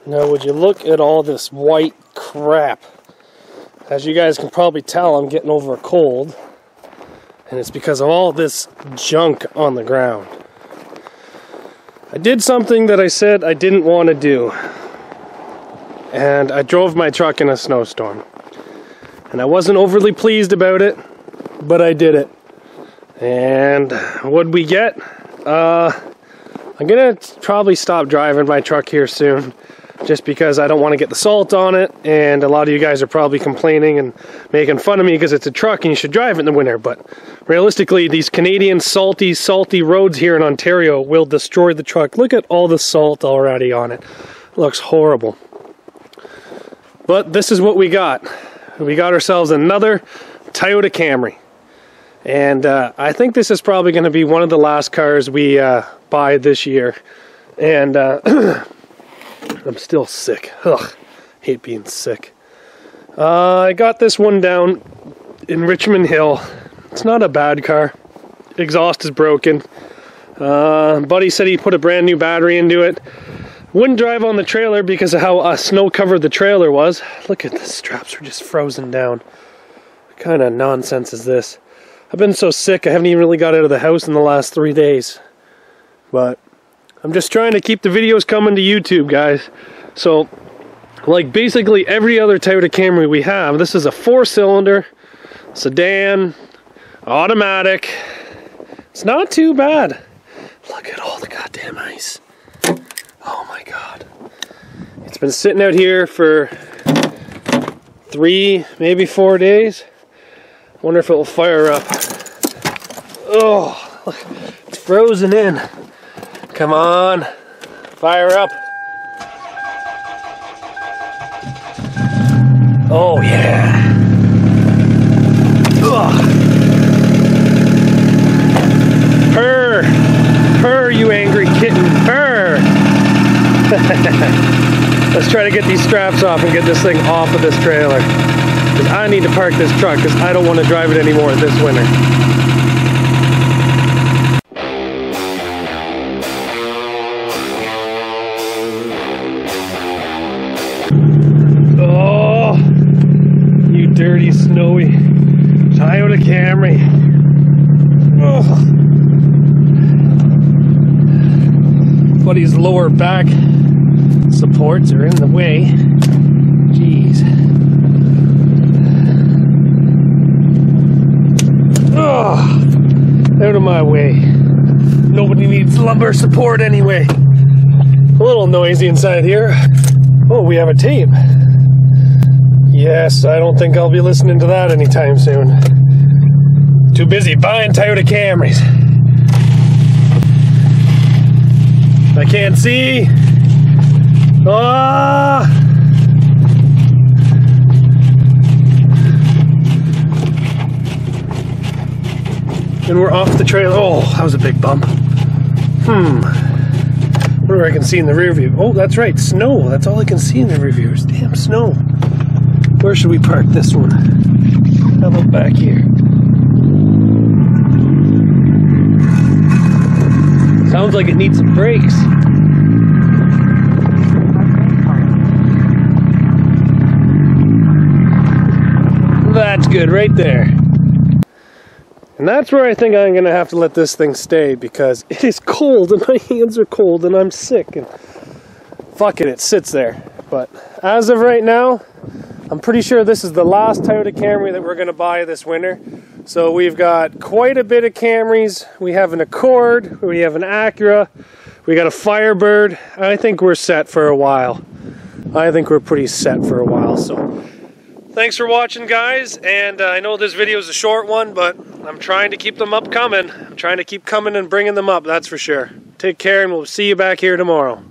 Now would you look at all this white crap? As you guys can probably tell, I'm getting over a cold. And it's because of all this junk on the ground. I did something that I said I didn't want to do. And I drove my truck in a snowstorm. And I wasn't overly pleased about it, but I did it. And what'd we get? I'm gonna probably stop driving my truck here soon, just because I don't want to get the salt on it, and a lot of you guys are probably complaining and making fun of me because it's a truck and you should drive it in the winter, but realistically these Canadian salty roads here in Ontario will destroy the truck. Look at all the salt already on it. It looks horrible. But this is what we got. We got ourselves another Toyota Camry. And I think this is probably going to be one of the last cars we buy this year. And I'm still sick. Ugh, hate being sick. I got this one down in Richmond Hill. It's not a bad car. Exhaust is broken. Buddy said he put a brand new battery into it. Wouldn't drive on the trailer because of how snow covered the trailer was. Look at the straps are just frozen down. What kind of nonsense is this? I've been so sick I haven't even really got out of the house in the last 3 days. But I'm just trying to keep the videos coming to YouTube, guys. So, like basically every other Toyota Camry we have, this is a 4-cylinder, sedan, automatic. It's not too bad. Look at all the goddamn ice. Oh my god. It's been sitting out here for 3, maybe 4 days. Wonder if it will fire up. Oh, look, it's frozen in. Come on, fire up. Oh yeah. Ugh. Purr, purr, you angry kitten, purr. Let's try to get these straps off and get this thing off of this trailer. Because I need to park this truck because I don't want to drive it anymore this winter. Oh, you dirty, snowy Toyota Camry. Oh. Buddy's lower back supports are in the way. Jeez. Oh, out of my way. Nobody needs lumbar support anyway. A little noisy inside here. Oh, we have a tape. Yes, I don't think I'll be listening to that anytime soon. Too busy buying Toyota Camrys. I can't see. Ah! And we're off the trail. Oh, that was a big bump. What do I can see in the rear view? Oh, that's right, snow. That's all I can see in the rear view is damn snow. Where should we park this one? How about back here? Sounds like it needs some brakes. That's good right there. And that's where I think I'm going to have to let this thing stay because it is cold and my hands are cold and I'm sick. And fuck it, it sits there. But as of right now, I'm pretty sure this is the last Toyota Camry that we're going to buy this winter. So we've got quite a bit of Camrys. We have an Accord, we have an Acura, we got a Firebird. I think we're set for a while. I think we're pretty set for a while. So thanks for watching, guys, and I know this video is a short one, but I'm trying to keep them up coming. I'm trying to keep coming and bringing them up, that's for sure. Take care, and we'll see you back here tomorrow.